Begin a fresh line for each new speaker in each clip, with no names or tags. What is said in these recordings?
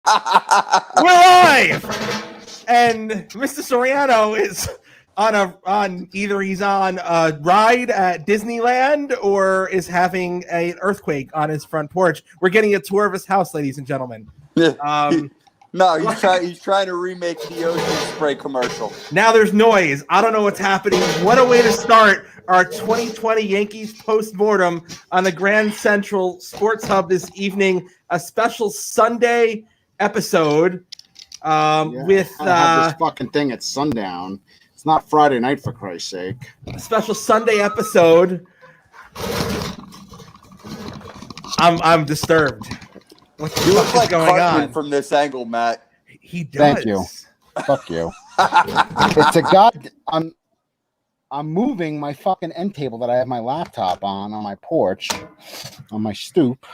We're live, and Mr. Soriano is either he's on a ride at Disneyland or is having an earthquake on his front porch. We're getting a tour of his house, ladies and gentlemen.
No, he's trying to remake the Ocean Spray commercial.
Now there's noise. I don't know what's happening. What a way to start our 2020 Yankees Post-Mortem on the Grand Central Sports Hub this evening. A special Sunday episode with
this fucking thing at sundown. It's not Friday night, for Christ's sake.
A special Sunday episode. I'm disturbed. What the fuck is going on
from this angle, Matt?
He does.
Thank you. Fuck you. It's a god. I'm moving my fucking end table that I have my laptop on my porch, on my stoop,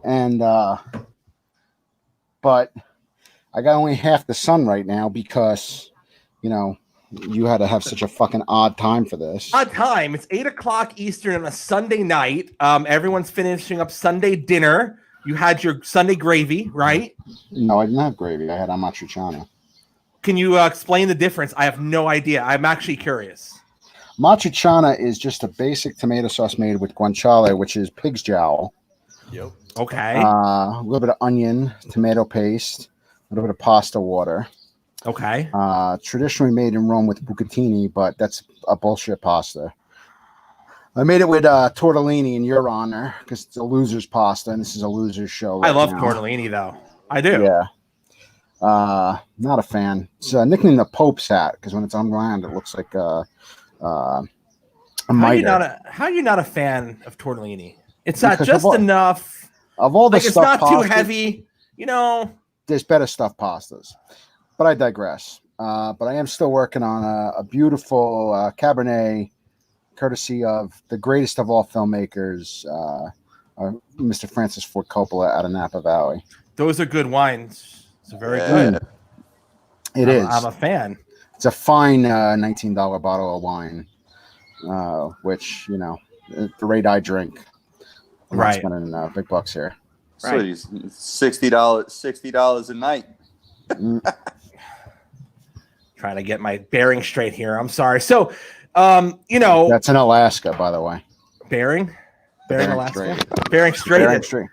and but I got only half the sun right now because you had to have such a fucking odd time for this.
Odd time. It's 8:00 Eastern on a Sunday night. Everyone's finishing up Sunday dinner. You had your Sunday gravy, right?
No, I didn't have gravy. I had amatriciana.
Can you explain the difference? I have no idea. I'm actually curious.
Matriciana is just a basic tomato sauce made with guanciale, which is pig's jowl.
Yep. Okay.
A little bit of onion, tomato paste, a little bit of pasta water.
Okay.
Traditionally made in Rome with bucatini, but that's a bullshit pasta. I made it with tortellini in your honor because it's a loser's pasta, and this is a loser's show.
I love tortellini, though. I do.
Yeah. Not a fan. It's nicknamed the Pope's hat because when it's unwound, it looks like a mitre.
How are you not a fan of tortellini? It's not just enough.
Of all the
it's
stuffed
not too
pastas,
heavy.
There's better stuffed pastas. But I digress. But I am still working on a beautiful Cabernet, courtesy of the greatest of all filmmakers, Mr. Francis Ford Coppola out of Napa Valley.
Those are good wines. It's very good.
It is.
I'm a fan.
It's a fine $19 bottle of wine, which, the rate I drink. I'm not spending big bucks here.
So he's $60 a night.
Trying to get my bearing straight here. I'm sorry. So, that's
in Alaska, by the way.
Bering Alaska.
Strait.
Bering Strait.
Bering Strait.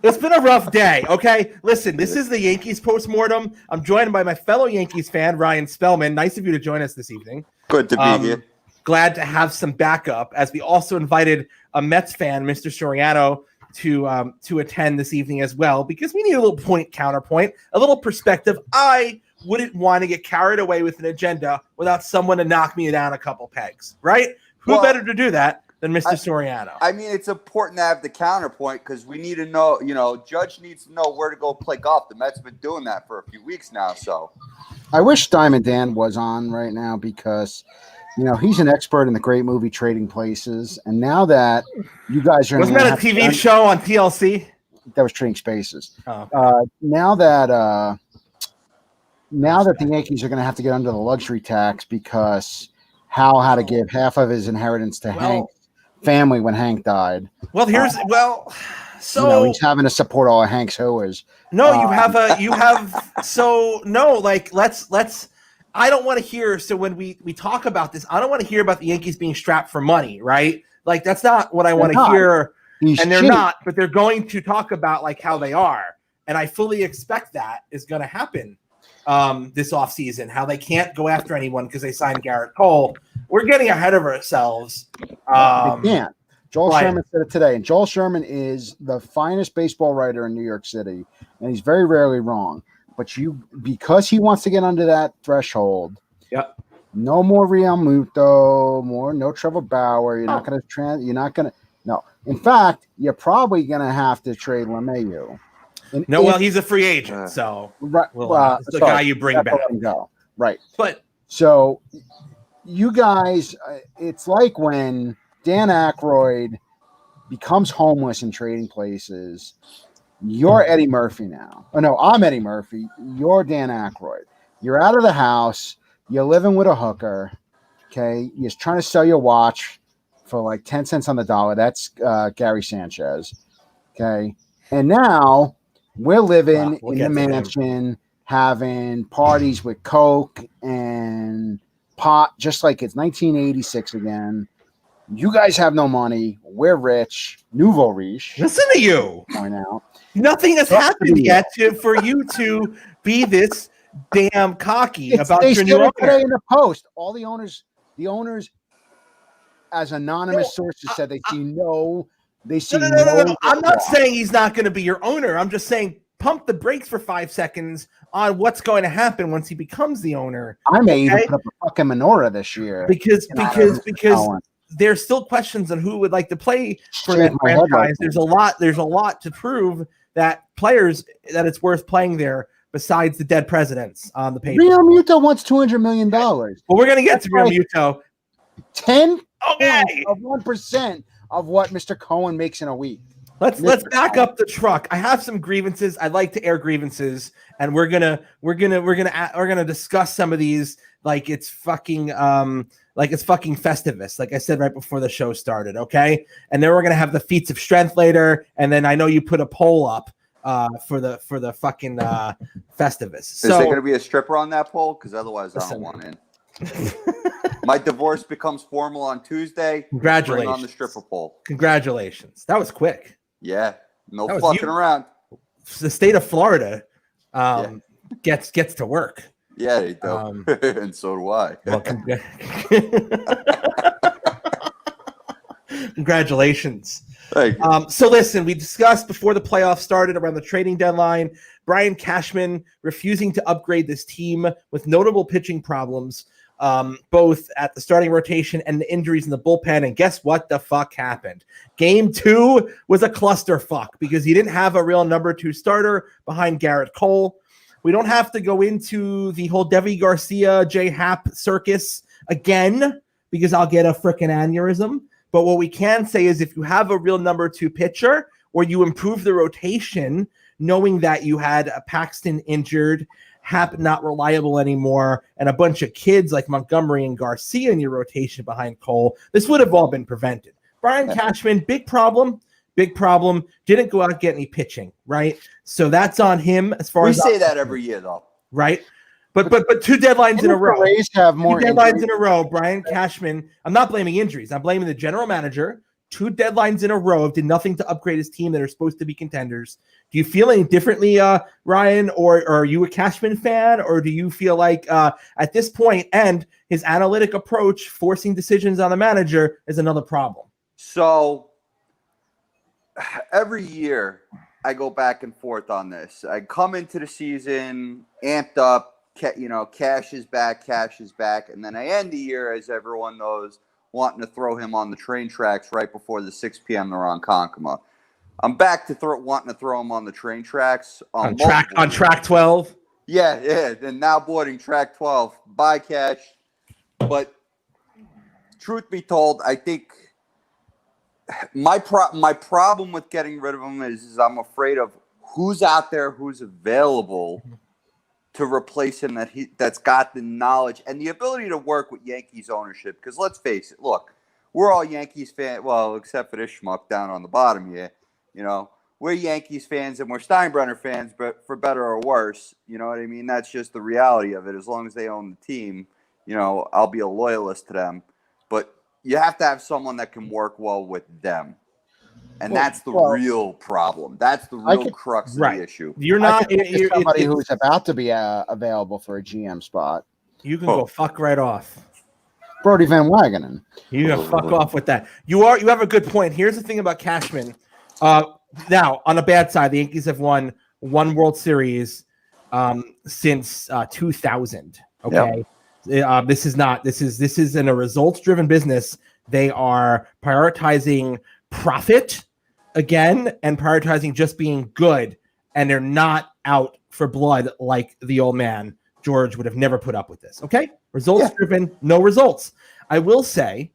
It's been a rough day. Okay, listen. This is the Yankees Post-Mortem. I'm joined by my fellow Yankees fan, Ryan Spellman. Nice of you to join us this evening.
Good to be here.
Glad to have some backup, as we also invited a Mets fan, Mr. Soriano, to attend this evening as well, because we need a little counterpoint, a little perspective. I wouldn't want to get carried away with an agenda without someone to knock me down a couple pegs, right? Who better to do that than Mr. Soriano?
I mean, it's important to have the counterpoint because we need to know, Judge needs to know where to go play golf. The Mets have been doing that for a few weeks now, so.
I wish Diamond Dan was on right now because, he's an expert in the great movie Trading Places. And now that you guys are...
Wasn't that a TV show on TLC?
That was Trading Spaces.
Oh.
Now that the Yankees are going to have to get under the luxury tax because Hal had to give half of his inheritance to Hank's family when Hank died.
Well, he's
having to support all of Hank's hoers.
No, let's. I don't want to hear. So when we talk about this, I don't want to hear about the Yankees being strapped for money, right? Like that's not what I want to hear. They're not, but they're going to talk about how they are, and I fully expect that is going to happen this offseason, how they can't go after anyone because they signed Garrett Cole. We're getting ahead of ourselves.
They can't. Joel Sherman said it today, and Joel Sherman is the finest baseball writer in New York City, and he's very rarely wrong. But because he wants to get under that threshold, no more Real Muto, no Trevor Bauer. You're not going to No. In fact, you're probably going to have to trade LeMahieu.
He's a free agent, so
it's
the guy you bring back.
Go. Right.
But
so you guys, it's like when Dan Aykroyd becomes homeless in Trading Places. You're Eddie Murphy now. Oh, no, I'm Eddie Murphy. You're Dan Aykroyd. You're out of the house. You're living with a hooker. Okay. You're trying to sell your watch for 10 cents on the dollar. That's Gary Sanchez. Okay. And now We're living in the mansion, having parties with Coke and pot, just like it's 1986 again. You guys have no money. We're rich. Nouveau riche.
Listen to you.
Point out.
Nothing has happened yet for you to be this damn cocky about your new owner.
Today in the Post, all the owners, as anonymous sources said they see no. No.
I'm not saying he's not going to be your owner. I'm just saying pump the brakes for 5 seconds on what's going to happen once he becomes the owner.
I may even put up a fucking menorah this year
because there's still questions on who would like to play for that franchise. There's a lot to prove that players that it's worth playing there besides the dead presidents on the page.
Real Muto wants $200 million. Well,
we're gonna get to Real Muto.
10 of 1% of what Mr. Cohen makes in a week.
Let's back up the truck. I have some grievances. I'd like to air grievances, and we're gonna discuss some of these like it's fucking Festivus, like I said right before the show started, okay? And then we're gonna have the feats of strength later, and then I know you put a poll up for the fucking Festivus. So,
is there gonna be a stripper on that poll? Because otherwise, I don't want in. My divorce becomes formal on Tuesday.
Congratulations
bring on the stripper poll.
Congratulations. That was quick.
Yeah, no fucking around.
The state of Florida gets to work.
Yeah, they do. And so do I.
Well, congratulations.
Thank you.
So listen, we discussed before the playoffs started around the trading deadline, Brian Cashman refusing to upgrade this team with notable pitching problems, both at the starting rotation and the injuries in the bullpen. And guess what the fuck happened? Game 2 was a clusterfuck because he didn't have a real number 2 starter behind Garrett Cole. We don't have to go into the whole Devi Garcia, J Happ circus again because I'll get a frickin' aneurysm. But what we can say is if you have a real number 2 pitcher or you improve the rotation, knowing that you had a Paxton injured, Happ not reliable anymore, and a bunch of kids like Montgomery and Garcia in your rotation behind Cole, this would have all been prevented. Brian Cashman, big problem. Didn't go out and get any pitching, right? So that's on him as far as
we say that every year, though,
right? But 2 deadlines in a row.
Rays have more
2 deadlines in a row. Brian Cashman. I'm not blaming injuries. I'm blaming the general manager. 2 deadlines in a row did nothing to upgrade his team that are supposed to be contenders. Do you feel any differently, Ryan, or are you a Cashman fan, or do you feel like at this point and his analytic approach forcing decisions on the manager is another problem?
So every year I go back and forth on this. I come into the season amped up, cash is back, and then I end the year, as everyone knows, wanting to throw him on the train tracks right before the 6 p.m. Ronkonkoma. I'm back to wanting to throw him on the train tracks.
On track 12?
Yeah, and now boarding track 12. Bye, Cash. But truth be told, I think my problem with getting rid of him is I'm afraid of who's out there, who's available to replace him that's got the knowledge and the ability to work with Yankees ownership. Because let's face it, look, we're all Yankees fans. Well, except for this schmuck down on the bottom here. We're Yankees fans and we're Steinbrenner fans, but for better or worse, you know what I mean? That's just the reality of it. As long as they own the team, I'll be a loyalist to them. But you have to have someone that can work well with them. And that's the real problem. That's the real crux of the issue.
You're not
somebody who's about to be available for a GM spot.
You can go fuck right off.
Brody Van Wagenen.
You can fuck off with that. You have a good point. Here's the thing about Cashman. Now, on the bad side, the Yankees have won 1 World Series since 2000. Okay. Yep. This is in a results-driven business. They are prioritizing profit again and prioritizing just being good, and they're not out for blood like the old man George would have never put up with this. Okay, results driven, no results. I will say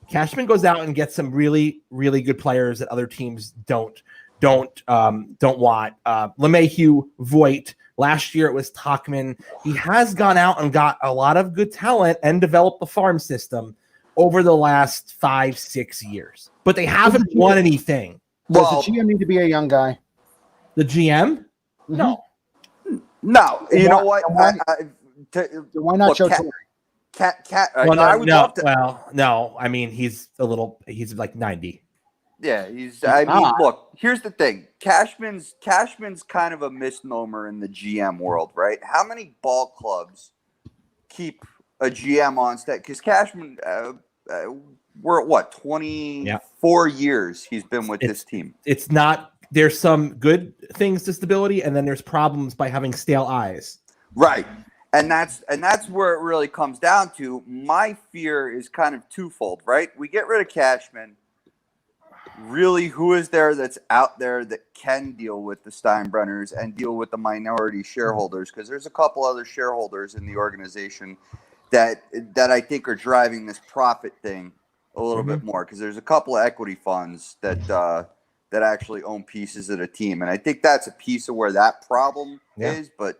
Cashman goes out and gets some really, really good players that other teams don't want. LeMahieu, Voit. Last year it was Tachman. He has gone out and got a lot of good talent and developed the farm system over the last 5-6 years, but they haven't won anything.
Does the GM need to be a young guy?
The GM? No.
No, you know what?
Why not Joe Torre?
No. I mean, he's like 90.
Yeah, look, here's the thing. Cashman's kind of a misnomer in the GM world, right? How many ball clubs keep a GM on staff? Because Cashman, we're at what, 24 years he's been with this team.
It's not. There's some good things to stability, and then there's problems by having stale eyes.
Right. And that's where it really comes down to. My fear is kind of twofold, right? We get rid of Cashman. Really, who is there that's out there that can deal with the Steinbrenners and deal with the minority shareholders? Because there's a couple other shareholders in the organization that I think are driving this profit thing a little bit more. Because there's a couple of equity funds that actually own pieces of the team, and I think that's a piece of where that problem is. But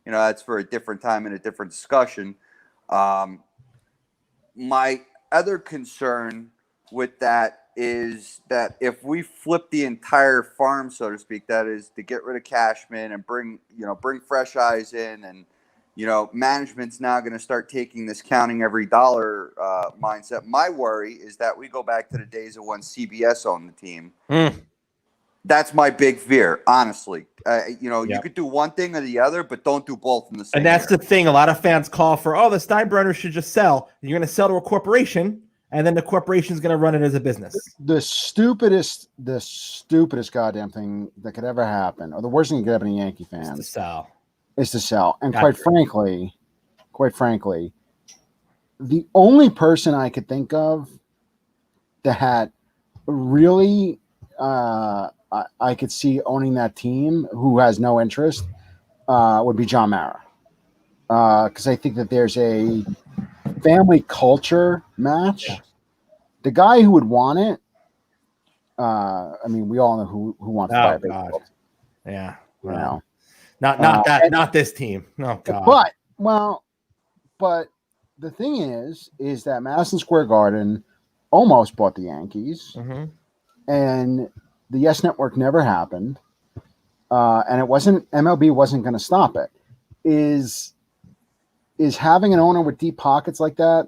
that's for a different time and a different discussion. My other concern with that is that if we flip the entire farm, so to speak, that is to get rid of Cashman and bring fresh eyes in, and management's now going to start taking this counting every dollar mindset. My worry is that we go back to the days of when CBS owned the team. That's my big fear, honestly. You could do one thing or the other, but don't do both in the same.
And that's the thing. A lot of fans call for, the Steinbrenners should just sell. You're going to sell to a corporation, and then the corporation is going to run it as a business.
The stupidest goddamn thing that could ever happen, or the worst thing that could happen to Yankee fans, is to sell. And quite frankly, the only person I could think of that really I could see owning that team who has no interest would be John Mara. Because I think that there's a family culture match. Yeah. The guy who would want it, we all know who wants to buy a baseball.
Yeah.
Wow.
Not this team. Oh God.
But the thing is that Madison Square Garden almost bought the Yankees, and the Yes Network never happened, and MLB wasn't going to stop it. Is having an owner with deep pockets like that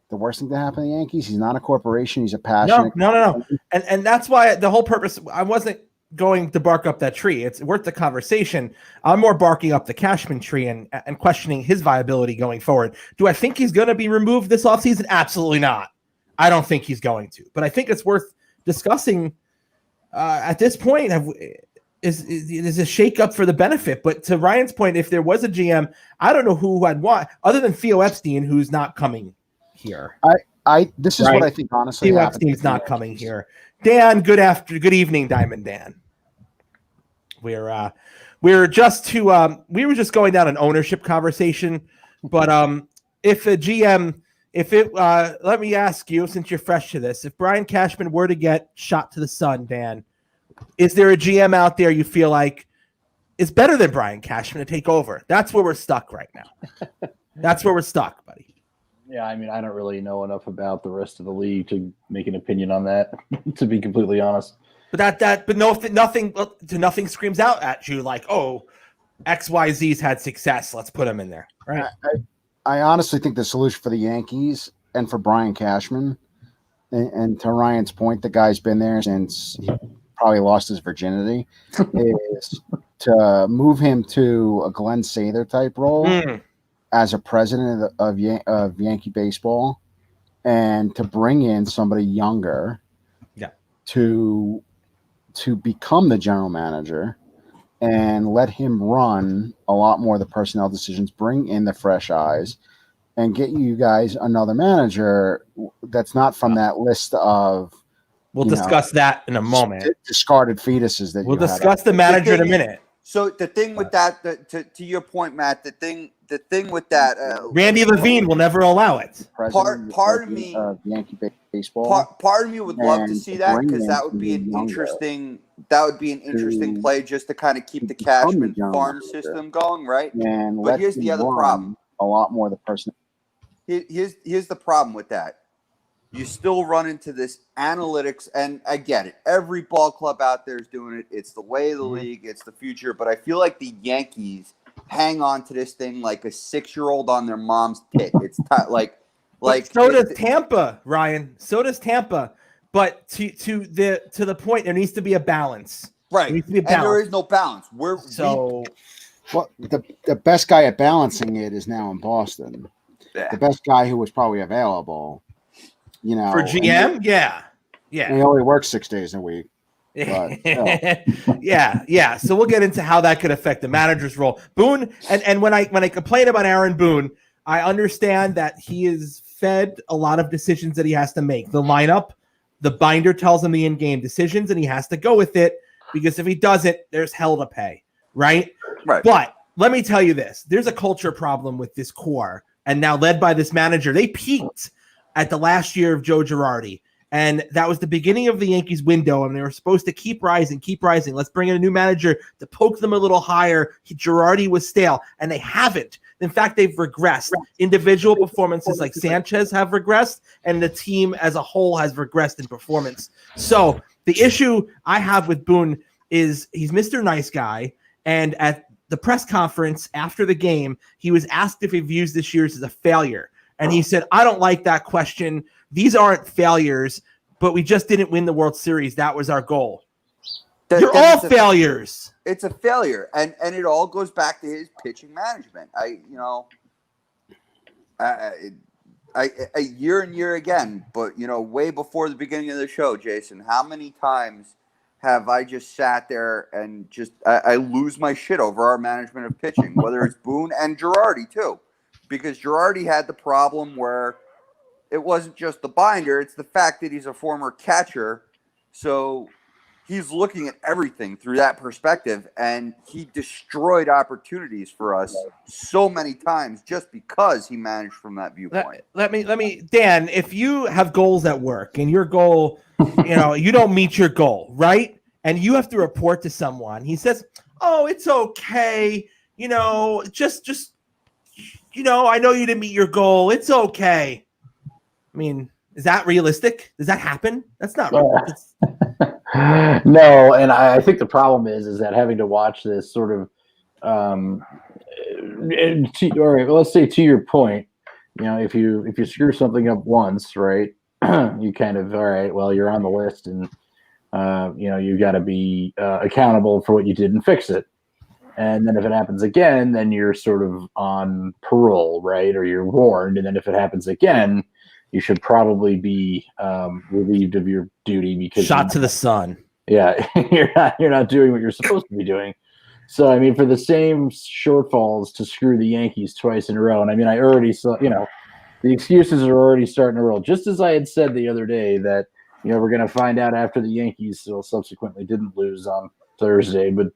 the worst thing to happen to the Yankees? He's not a corporation. He's a passionate.
No. And that's why the whole purpose. I wasn't going to bark up that tree. It's worth the conversation. I'm more barking up the Cashman tree and questioning his viability going forward. Do I think he's going to be removed this offseason? Absolutely not. I don't think he's going to. But I think it's worth discussing at this point. Is a shakeup for the benefit? But to Ryan's point, if there was a GM, I don't know who I'd want other than Theo Epstein, who's not coming here.
This is what I think. Honestly,
Theo Epstein's not coming here. Dan, good evening, Diamond Dan. We were just going down an ownership conversation, but if a GM, let me ask you, since you're fresh to this, if Brian Cashman were to get shot to the sun, Dan, is there a GM out there you feel like is better than Brian Cashman to take over? That's where we're stuck right now. That's where we're stuck, buddy.
Yeah, I don't really know enough about the rest of the league to make an opinion on that, to be completely honest.
But nothing screams out at you like, oh, XYZ's had success. Let's put him in there. Right.
I honestly think the solution for the Yankees and for Brian Cashman, and to Ryan's point, the guy's been there since he probably lost his virginity, is to move him to a Glenn Sather type role as a president of Yankee baseball, and to bring in somebody younger to become the general manager and let him run a lot more of the personnel decisions, bring in the fresh eyes, and get you guys another manager that's not from that list of.
We'll discuss that in a moment.
Discarded fetuses that
we'll discuss the manager in a minute.
So the thing with that, to your point, Matt, the thing with that,
Randy Levine will never allow it.
Part of me,
Yankee baseball.
Part of me would love to see that, because that would be an interesting. That would be an interesting play, just to kind of keep the Cashman farm system going, right? But here's the other problem.
A lot more of the person.
Here's the problem with that. you still run into this analytics, and I get it. Every ball club out there is doing it. It's the way of the league. It's the future. But I feel like the Yankees hang on to this thing like a 6-year-old on their mom's tit. It's like
so does Tampa, Ryan. So does Tampa. But to the point, there needs to be a balance.
Right.
There needs to be a balance.
And there is no balance.
Well, the best guy at balancing it is now in Boston.
Yeah.
The best guy who was probably available,
for GM, yeah.
He only works 6 days a week. But,
yeah. So we'll get into how that could affect the manager's role. Boone, and when I complain about Aaron Boone, I understand that he is fed a lot of decisions that he has to make. The lineup, the binder tells him the in-game decisions, and he has to go with it because if he doesn't, there's hell to pay, right?
Right.
But let me tell you this: there's a culture problem with this core, and now led by this manager. They peaked at the last year of Joe Girardi. And that was the beginning of the Yankees window, and they were supposed to keep rising. Let's bring in a new manager to poke them a little higher. Girardi was stale, and they haven't. In fact, they've regressed. Individual performances like Sanchez have regressed, and the team as a whole has regressed in performance. So the issue I have with Boone is he's Mr. Nice Guy, and at the press conference after the game, he was asked if he views this year as a failure. And he said, I don't like that question. These aren't failures, but we just didn't win the World Series. That was our goal. You're all failures.
It's a failure. And it all goes back to his pitching management. I year and year again, but, way before the beginning of the show, Jason, how many times have I just sat there and I lose my shit over our management of pitching, whether it's Boone and Girardi too, because Girardi had the problem where it wasn't just the binder, it's the fact that he's a former catcher. So he's looking at everything through that perspective, and he destroyed opportunities for us so many times just because he managed from that viewpoint.
Let me, Dan, if you have goals at work and your goal, you don't meet your goal, right? And you have to report to someone. He says, oh, it's okay. Just I know you didn't meet your goal. It's okay. I mean, is that realistic? Does that happen? That's not realistic.
No, and I think the problem is that having to watch this sort of, all right, let's say to your point, if you screw something up once, right, you kind of, all right, well, you're on the list, and you got to be accountable for what you did and fix it. And then if it happens again, then you're sort of on parole, right? Or you're warned. And then if it happens again, you should probably be relieved of your duty because
shot to the sun.
Yeah, you're not doing what you're supposed to be doing. So I mean, for the same shortfalls to screw the Yankees twice in a row, and I mean, I already saw, the excuses are already starting to roll. Just as I had said the other day that we're going to find out after the Yankees subsequently didn't lose on Thursday, but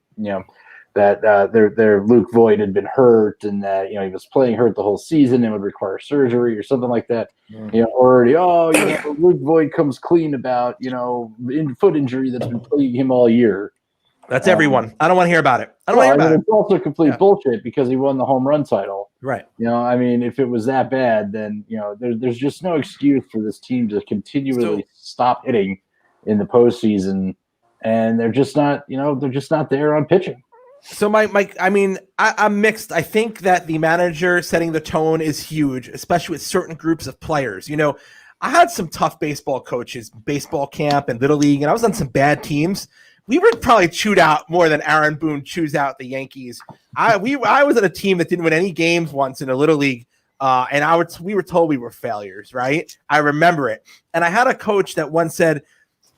that their Luke Voigt had been hurt, and that he was playing hurt the whole season and would require surgery or something like that. Already, Luke Voigt comes clean about foot injury that's been plaguing him all year.
That's everyone. I don't want to hear about it. I don't want to hear about it.
It's also complete bullshit because he won the home run title.
Right.
I mean, if it was that bad, then there's just no excuse for this team to continually stop hitting in the postseason, and they're just not there on pitching.
So I'm mixed. I think that the manager setting the tone is huge, especially with certain groups of players. I had some tough baseball coaches, baseball camp and little league, and I was on some bad teams. We were probably chewed out more than Aaron Boone chews out the Yankees. I was at a team that didn't win any games once in a little league, and we were told we were failures, right? I remember it. And I had a coach that once said,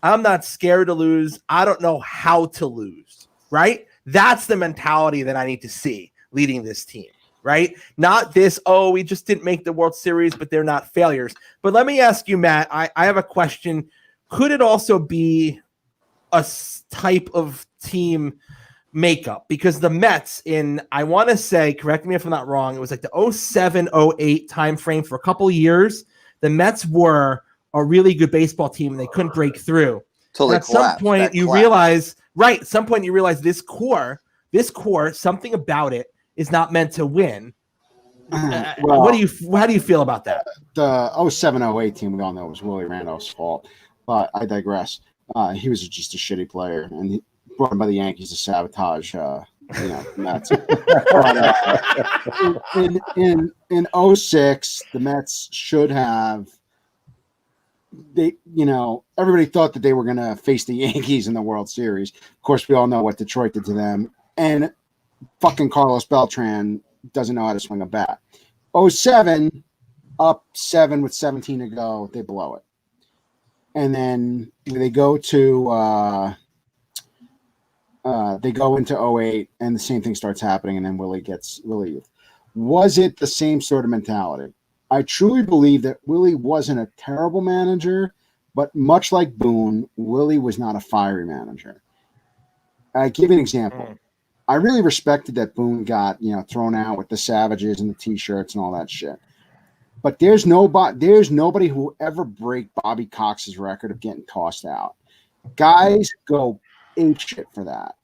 I'm not scared to lose. I don't know how to lose, right? That's the mentality that I need to see leading this team, right? Not this, we just didn't make the World Series, but they're not failures. But let me ask you, Matt, I have a question. Could it also be a type of team makeup? Because the Mets I want to say, correct me if I'm not wrong, it was like the 07-08 timeframe for a couple of years. The Mets were a really good baseball team, and they couldn't break through. At some point, you realize this core, something about it is not meant to win.
Well,
how do you feel about that?
The 07-08 team, we all know, was Willie Randolph's fault, but I digress. He was just a shitty player, and he brought him by the Yankees to sabotage, Mets. But, in 06, the Mets should have. Everybody thought that they were going to face the Yankees in the World Series. Of course, we all know what Detroit did to them, and fucking Carlos Beltran doesn't know how to swing a bat. 07, up 7 with 17 to go, they blow it. And then they go to into 08, and the same thing starts happening, and then Willie gets relieved. Was it the same sort of mentality? I truly believe that Willie wasn't a terrible manager, but much like Boone, Willie was not a fiery manager. I give you an example. I really respected that Boone got thrown out with the Savages and the T-shirts and all that shit. But there's nobody who will ever break Bobby Cox's record of getting tossed out. Guys go ape shit for that.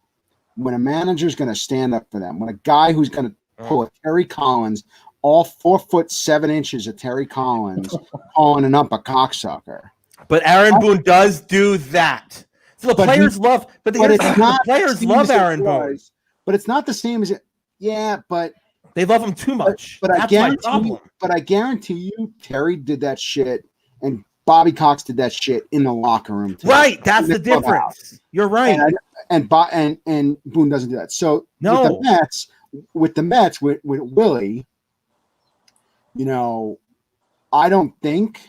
When a manager's going to stand up for them, when a guy who's going to pull a Terry Collins, all 4'7" of Terry Collins, calling an ump a cocksucker.
But Aaron Boone does do that. So the players love, but the players love Aaron Boone.
But it's not the same as it. Yeah, but
they love him too much.
But I guarantee you, Terry did that shit, and Bobby Cox did that shit in the locker room too.
Right, that's the difference. You're right.
And Boone doesn't do that. So with the Mets, with Willie, I don't think,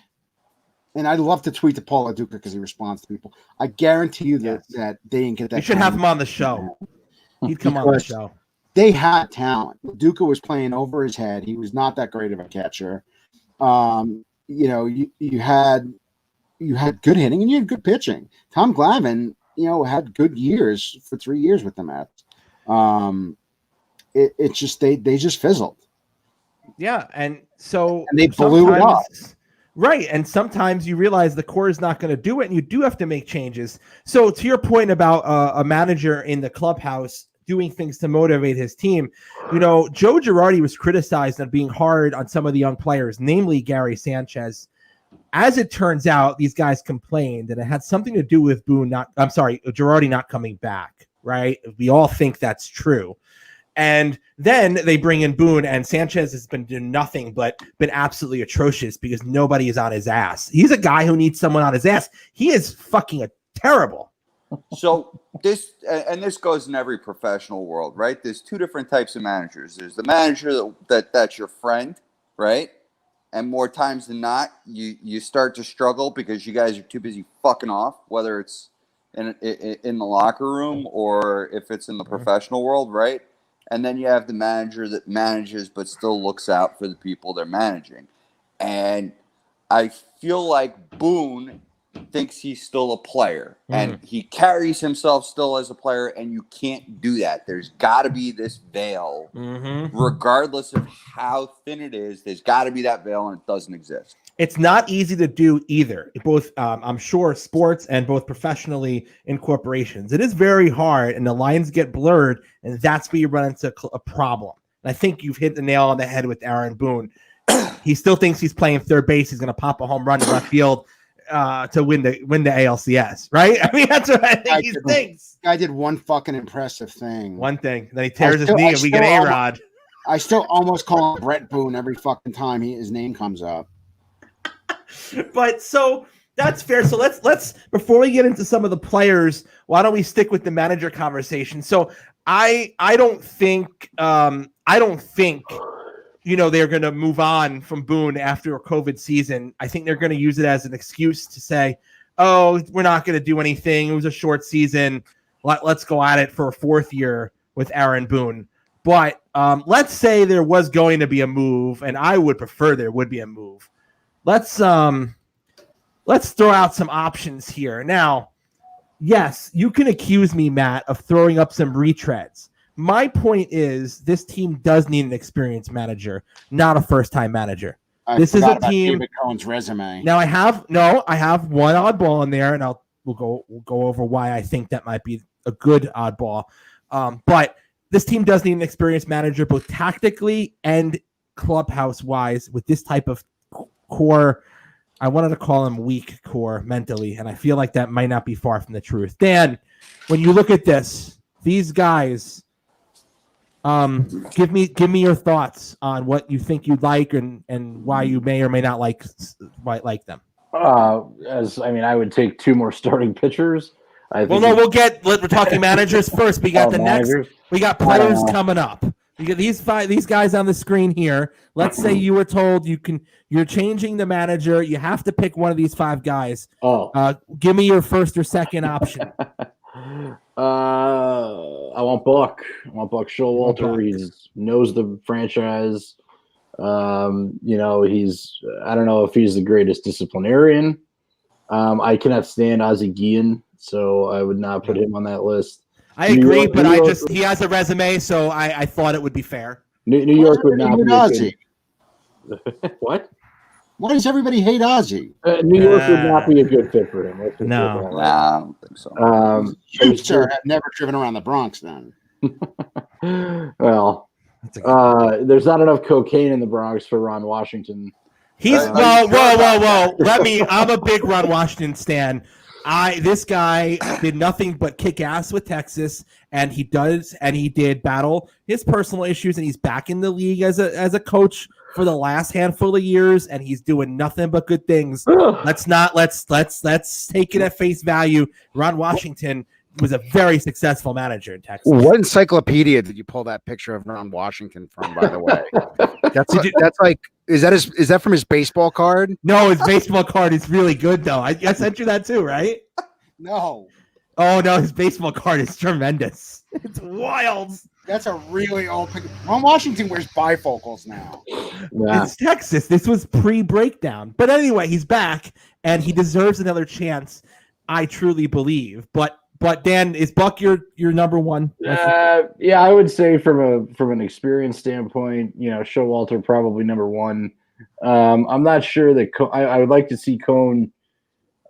and I'd love to tweet to Paul Lo Duca because he responds to people. I guarantee you that they didn't get that.
You should have him on the show. He'd come on the show.
They had talent. Duca was playing over his head. He was not that great of a catcher. You had good hitting and you had good pitching. Tom Glavine, had good years for 3 years with the Mets. It just they just fizzled.
Yeah, and
they blew it up.
Right, and sometimes you realize the core is not going to do it, and you do have to make changes. So to your point about a manager in the clubhouse doing things to motivate his team, Joe Girardi was criticized on being hard on some of the young players, namely Gary Sanchez. As it turns out, these guys complained, and it had something to do with Girardi not coming back, right? We all think that's true. And then they bring in Boone, and Sanchez has been doing nothing but been absolutely atrocious because nobody is on his ass. He's a guy who needs someone on his ass. He is fucking terrible.
So this goes in every professional world, right? There's two different types of managers. There's the manager that's your friend, right? And more times than not, you start to struggle because you guys are too busy fucking off, whether it's in the locker room or if it's in the professional world, right? And then you have the manager that manages but still looks out for the people they're managing. And I feel like Boone thinks he's still a player and he carries himself still as a player, and you can't do that. There's got to be this veil, regardless of how thin it is. There's got to be that veil, and it doesn't exist.
It's not easy to do either, both I'm sure sports and both professionally in corporations. It is very hard, and the lines get blurred, and that's where you run into a problem. And I think you've hit the nail on the head with Aaron Boone. He still thinks he's playing third base. He's going to pop a home run in left field to win the ALCS, right? I mean, that's what I think he thinks.
Guy did one fucking impressive thing.
One thing. Then he tears his knee, and we get A-Rod.
I still almost call him Brett Boone every fucking time his name comes up.
But so that's fair. So let's before we get into some of the players, why don't we stick with the manager conversation? So I don't think they're going to move on from Boone after a COVID season. I think they're going to use it as an excuse to say, oh, we're not going to do anything. It was a short season. Let's go at it for a fourth year with Aaron Boone. But let's say there was going to be a move, and I would prefer there would be a move. Let's throw out some options here. Now, yes, you can accuse me, Matt, of throwing up some retreads. My point is this team does need an experienced manager, not a first-time manager. This is a team.
David Cohen's resume.
Now I have one oddball in there, and we'll go over why I think that might be a good oddball. But this team does need an experienced manager, both tactically and clubhouse wise with this type of core. I wanted to call him weak core mentally, and I feel like that might not be far from the truth. Dan, when you look at these guys, give me your thoughts on what you think you'd like and why you may or may not like them.
I would take 2 more starting pitchers.
We're talking managers first. We got we got players coming up. You get these guys on the screen here. Let's say you were told you're changing the manager. You have to pick one of these 5 guys. Give me your first or second option.
I want Buck. Showalter. He knows the franchise. I don't know if he's the greatest disciplinarian. I cannot stand Ozzie Guillen, so I would not put him on that list.
I agree, but he has a resume, so I thought it would be fair.
New York would not be
Ozzie.
What?
Why does everybody hate Ozzie?
New York would not be a good fit for him.
No, I don't think so.
You, sir, have never driven around the Bronx then.
Well, there's not enough cocaine in the Bronx for Ron Washington.
Whoa. I'm a big Ron Washington stan. This guy did nothing but kick ass with Texas, and he did battle his personal issues, and he's back in the league as a coach for the last handful of years, and he's doing nothing but good things. Let's take it at face value. Ron Washington was a very successful manager in Texas.
What encyclopedia did you pull that picture of Ron Washington from, by the way? That's like, is that from his baseball card?
No, his baseball card is really good though. I sent you that too, right?
No.
Oh no, his baseball card is tremendous. It's wild.
That's a really old picture. Ron Washington wears bifocals now.
Yeah.
It's Texas. This was pre-breakdown. But anyway, he's back, and he deserves another chance, I truly believe. But Dan, is Buck your number one?
Yeah, I would say from an experience standpoint, Showalter probably number 1. I'm not sure that I would like to see Cone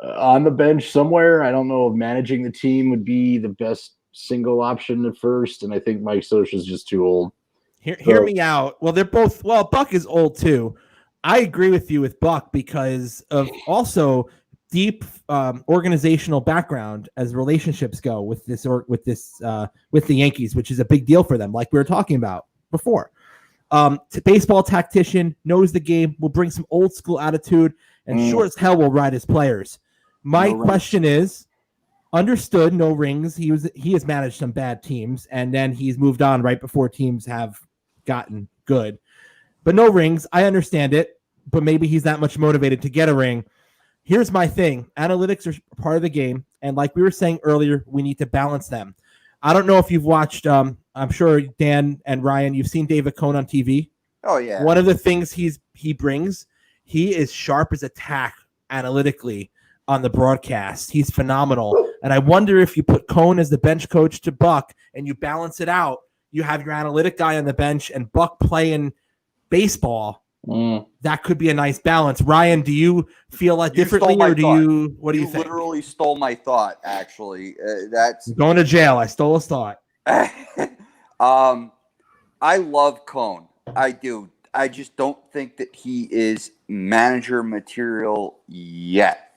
on the bench somewhere. I don't know if managing the team would be the best single option at first, and I think Mike Scioscia is just too old.
Hear me out. Well, they're both. Well, Buck is old too. I agree with you with Buck because of also deep organizational background as relationships go with the Yankees, which is a big deal for them, like we were talking about before. Baseball tactician, knows the game, will bring some old school attitude, and sure as hell will ride his players. My question is, understood, no rings. He has managed some bad teams, and then he's moved on right before teams have gotten good. But no rings. I understand it, but maybe he's that much motivated to get a ring. Here's my thing. Analytics are part of the game, and like we were saying earlier, we need to balance them. I don't know if you've watched, I'm sure Dan and Ryan, you've seen David Cone on TV.
Oh, yeah.
One of the things he brings, he is sharp as a tack analytically on the broadcast. He's phenomenal. And I wonder if you put Cone as the bench coach to Buck and you balance it out, you have your analytic guy on the bench and Buck playing baseball. That could be a nice balance. Ryan, do you feel like differently, or what do you think? You
literally stole my thought, actually. That's
going to jail. I stole his thought.
I love Cone. I do. I just don't think that he is manager material yet.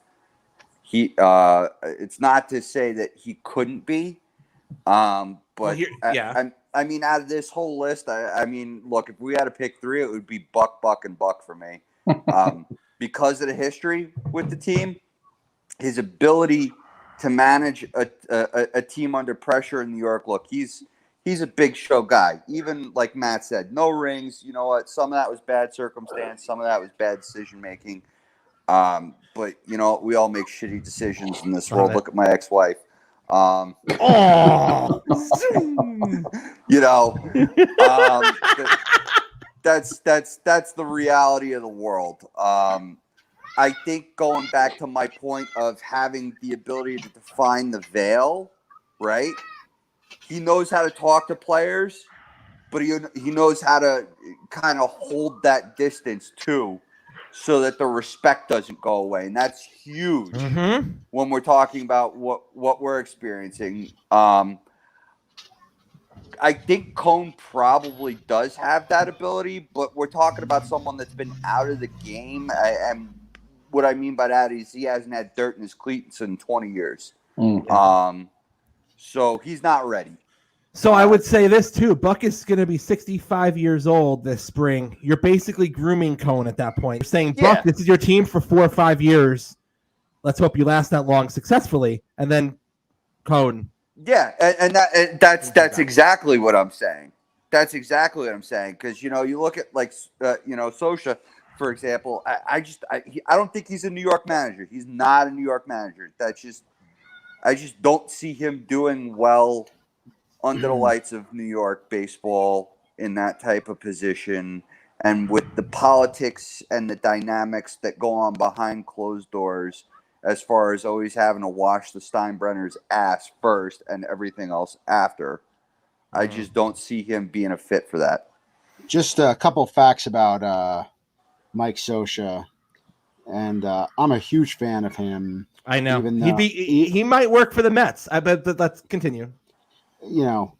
It's not to say that he couldn't be, but I mean, out of this whole list, I mean, look, if we had to pick 3, it would be Buck, and Buck for me. Because of the history with the team, his ability to manage a team under pressure in New York. Look, he's a big show guy. Even like Matt said, no rings. You know what? Some of that was bad circumstance. Some of that was bad decision making. But we all make shitty decisions in this world. Look at my ex-wife. That's the reality of the world. I think going back to my point of having the ability to define the veil, right? He knows how to talk to players, but he knows how to kind of hold that distance too, so that the respect doesn't go away. And that's huge when we're talking about what we're experiencing. Cone probably does have that ability, but we're talking about someone that's been out of the game. And what I mean by that is he hasn't had dirt in his cleats in 20 years. So he's not ready.
So I would say this too. Buck is going to be 65 years old this spring. You're basically grooming Cone at that point. You're saying, Buck, this is your team for 4 or 5 years. Let's hope you last that long successfully. And then Cone.
Yeah, and that's exactly what I'm saying. That's exactly what I'm saying. Because, you look at Sosha, for example. I don't think he's a New York manager. He's not a New York manager. I just don't see him doing well under the lights of New York baseball in that type of position, and with the politics and the dynamics that go on behind closed doors, as far as always having to wash the Steinbrenner's ass first and everything else after. I just don't see him being a fit for that.
Just a couple facts about Mike Scioscia, and I'm a huge fan of him.
I know. He might work for the Mets. But let's continue.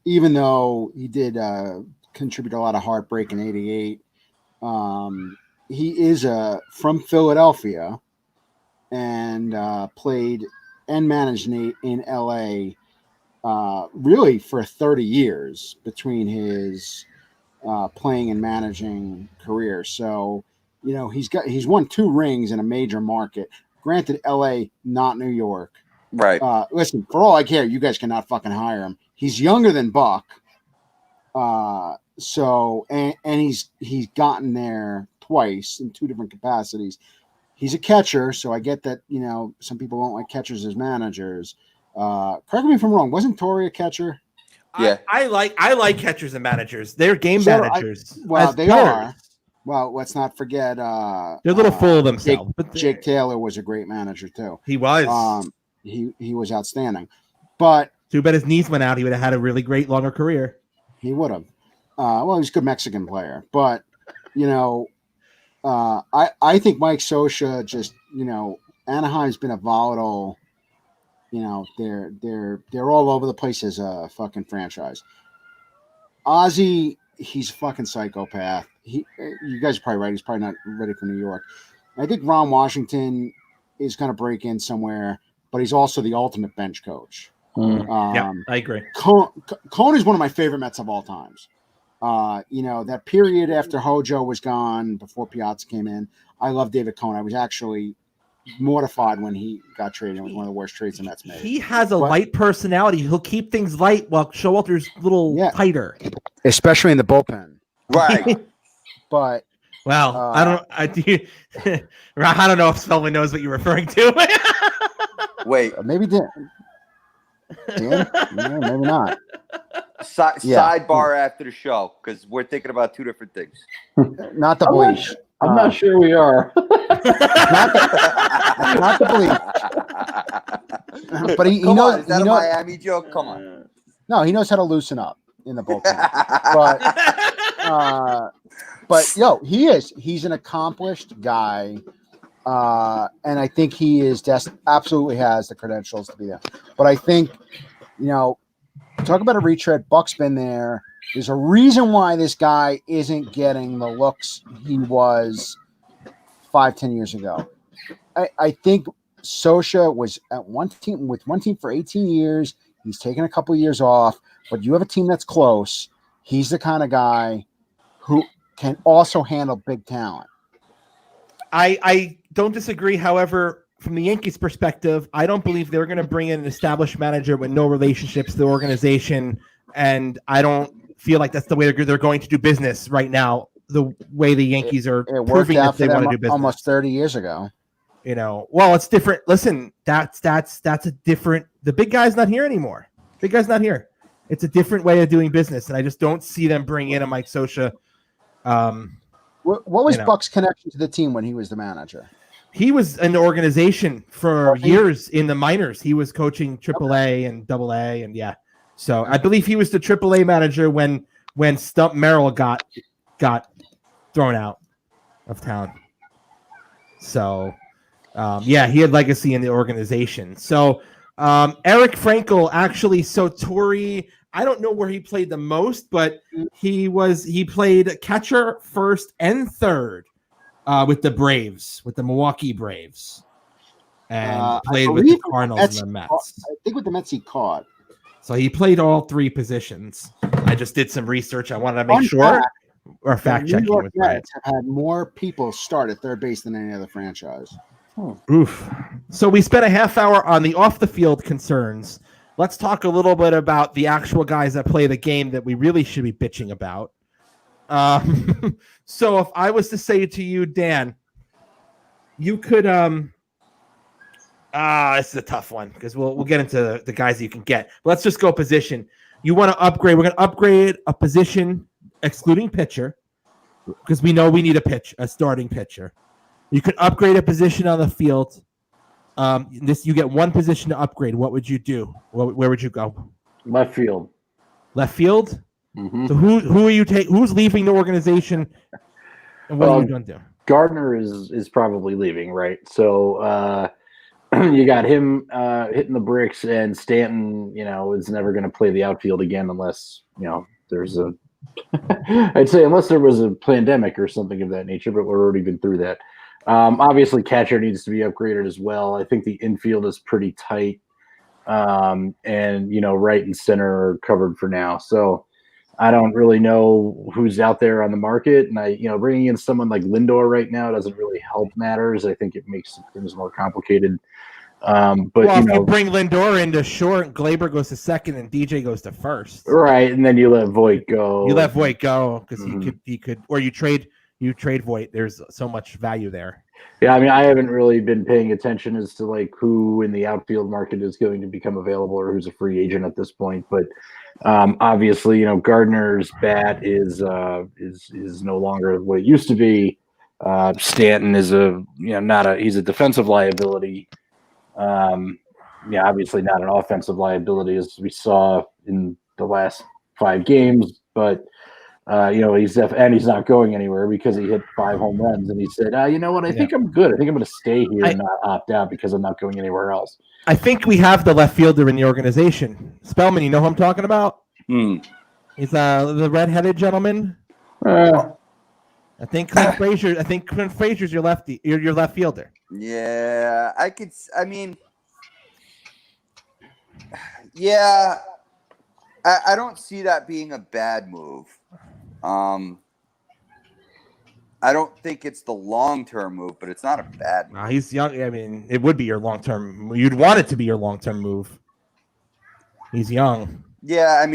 Even though he did contribute a lot of heartbreak in '88, he is from Philadelphia and played and managed in LA really for 30 years between his playing and managing career. So, he's won 2 rings in a major market. Granted, LA, not New York.
Right.
Listen, for all I care, you guys cannot fucking hire him. He's younger than Buck. So he's gotten there twice in 2 different capacities. He's a catcher, so I get that, some people don't like catchers as managers. Correct me if I'm wrong. Wasn't Torrey a catcher?
Yeah.
I like catchers and managers. They're game managers.
They are. Well, let's not forget.
They're a little full of themselves.
Jake Taylor was a great manager too.
He was.
He was outstanding. But
too bad his knees went out. He would have had a really great longer career.
He would have. Well, he's a good Mexican player, but I think Mike Scioscia just Anaheim's been a volatile. They're all over the place as a fucking franchise. Ozzy, he's a fucking psychopath. You guys are probably right. He's probably not ready for New York. I think Ron Washington is going to break in somewhere, but he's also the ultimate bench coach.
Yeah, I agree.
Cone is one of my favorite Mets of all times. That period after Hojo was gone, before Piazza came in, I love David Cone. I was actually mortified when he got traded. It was one of the worst trades the Mets made.
He has a light personality. He'll keep things light while Showalter's a little tighter.
Especially in the bullpen.
Right.
But
I don't know if someone knows what you're referring to.
Wait,
maybe Dan, maybe not.
Sidebar after the show, because we're thinking about 2 different things.
Not the bleach.
I'm not sure we are.
not the bleach. But he knows.
Is that a Miami joke? Come on.
No, he knows how to loosen up in the bullpen. But he is. He's an accomplished guy, and I think he is absolutely has the credentials to be there. But I think, talk about a retread. Buck's been there. There's a reason why this guy isn't getting the looks he was 5-10 years ago. I think Scioscia was at one team for 18 years. He's taken a couple of years off, but you have a team that's close. He's the kind of guy who can also handle big talent.
I don't disagree. However, from the Yankees' perspective, I don't believe they're going to bring in an established manager with no relationships to the organization, and I don't feel like that's the way they're going to do business right now. The way the Yankees are proving that they want to do business
almost 30 years ago.
Well, it's different. Listen, that's a different. The big guy's not here anymore. Big guy's not here. It's a different way of doing business, and I just don't see them bring in a Mike Scioscia.
What was Buck's connection to the team when he was the manager?
He was in the organization for years in the minors. He was coaching AAA and AA, and so I believe he was the AAA manager when Stump Merrill got thrown out of town. So, he had legacy in the organization. So, Eric Frankel actually. So Torrey, I don't know where he played the most, but he played catcher, first, and third with the Braves, with the Milwaukee Braves, and played with the Cardinals and the Mets.
I think with the Mets he caught.
So he played all three positions. I just did some research. I wanted to make sure. Or fact checking with
Mets have had more people start at third base than any other franchise.
Oof. So we spent a half hour on the off the field concerns. Let's talk a little bit about the actual guys that play the game that we really should be bitching about. So if I was to say to you, Dan, you could this is a tough one because we'll get into the guys that you can get. But let's just go position. You want to upgrade? We're going to upgrade a position excluding pitcher because we know we need a starting pitcher. You could upgrade a position on the field. You get one position to upgrade. What would you do? Where would you go?
Left field.
Left field.
Mm-hmm.
So who are you take? Who's leaving the organization? And what are you going to do?
Gardner is probably leaving, right? So you got him hitting the bricks, and Stanton, is never going to play the outfield again unless there's a. I'd say unless there was a pandemic or something of that nature, but we've already been through that. Obviously, catcher needs to be upgraded as well. I think the infield is pretty tight, and right and center are covered for now. So I don't really know who's out there on the market, and bringing in someone like Lindor right now doesn't really help matters. I think it makes things more complicated. But
if you bring Lindor into short, Glaber goes to second, and DJ goes to first.
Right, and then you let Voit go.
You let Voit go because he could, or you trade Voit. There's so much value there.
Yeah, I haven't really been paying attention as to who in the outfield market is going to become available or who's a free agent at this point. But obviously, Gardner's bat is no longer what it used to be. Stanton is he's a defensive liability. Obviously not an offensive liability as we saw in the last 5 games, but he's not going anywhere because he hit 5 home runs and he said, I think I'm good. I think I'm going to stay here and not opt out because I'm not going anywhere else.
I think we have the left fielder in the organization. Spellman, you know who I'm talking about? He's the redheaded gentleman. I think Clint Frazier. I think Clint Frazier's your lefty. Your left fielder.
Yeah, I could. Yeah, I don't see that being a bad move. I don't think it's the long-term move, but it's not a bad move.
No, he's young. It would be your long-term. You'd want it to be your long-term move. He's young.
Yeah,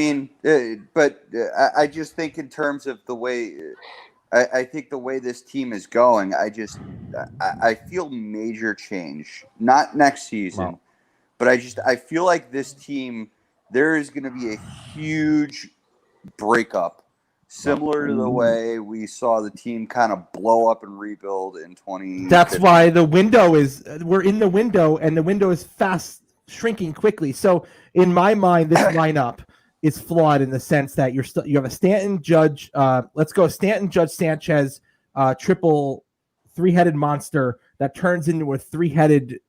but I just think in terms of the way, I think the way this team is going, I feel major change. Not next season, but I feel like this team, there is going to be a huge breakup. Similar to the way we saw the team kind of blow up and rebuild in 20.
That's why we're in the window, and the window is fast shrinking quickly. So in my mind, this lineup is flawed in the sense that you have a Stanton, Judge. Let's go Stanton, Judge, Sanchez, triple 3-headed monster that turns into a 3-headed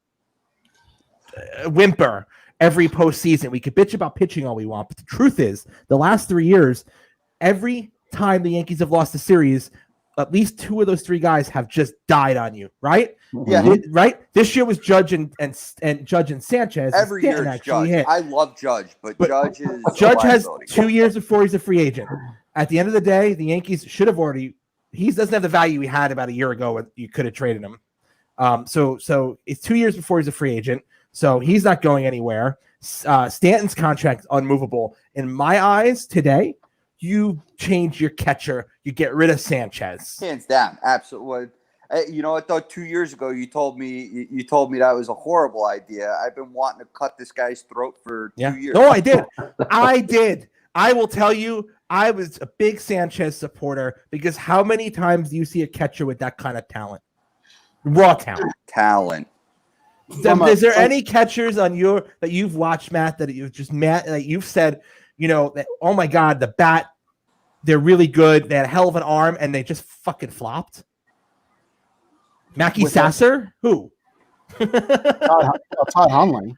whimper every postseason. We could bitch about pitching all we want, but the truth is, the last 3 years. Every time the Yankees have lost a series, at least 2 of those 3 guys have just died on you, right?
Yeah.
Right? This year was Judge and Judge and Sanchez.
Every year is Judge.
Hit.
I love Judge, but
Judge has 2 years before he's a free agent. At the end of the day, the Yankees should have already – he doesn't have the value he had about a year ago when you could have traded him. So it's 2 years before he's a free agent, so he's not going anywhere. Stanton's contract unmovable. In my eyes today – you change your catcher. You get rid of Sanchez.
Hands down, absolutely. You know what though? 2 years ago, you told me that was a horrible idea. I've been wanting to cut this guy's throat for 2 years.
No, I did. I will tell you, I was a big Sanchez supporter because how many times do you see a catcher with that kind of talent? Raw talent. Is there any catchers that you've watched, Matt, that you've said? That, oh my God, the bat, they're really good. They had a hell of an arm, and they just fucking flopped. Mackie Sasser? Who?
Todd Hundley.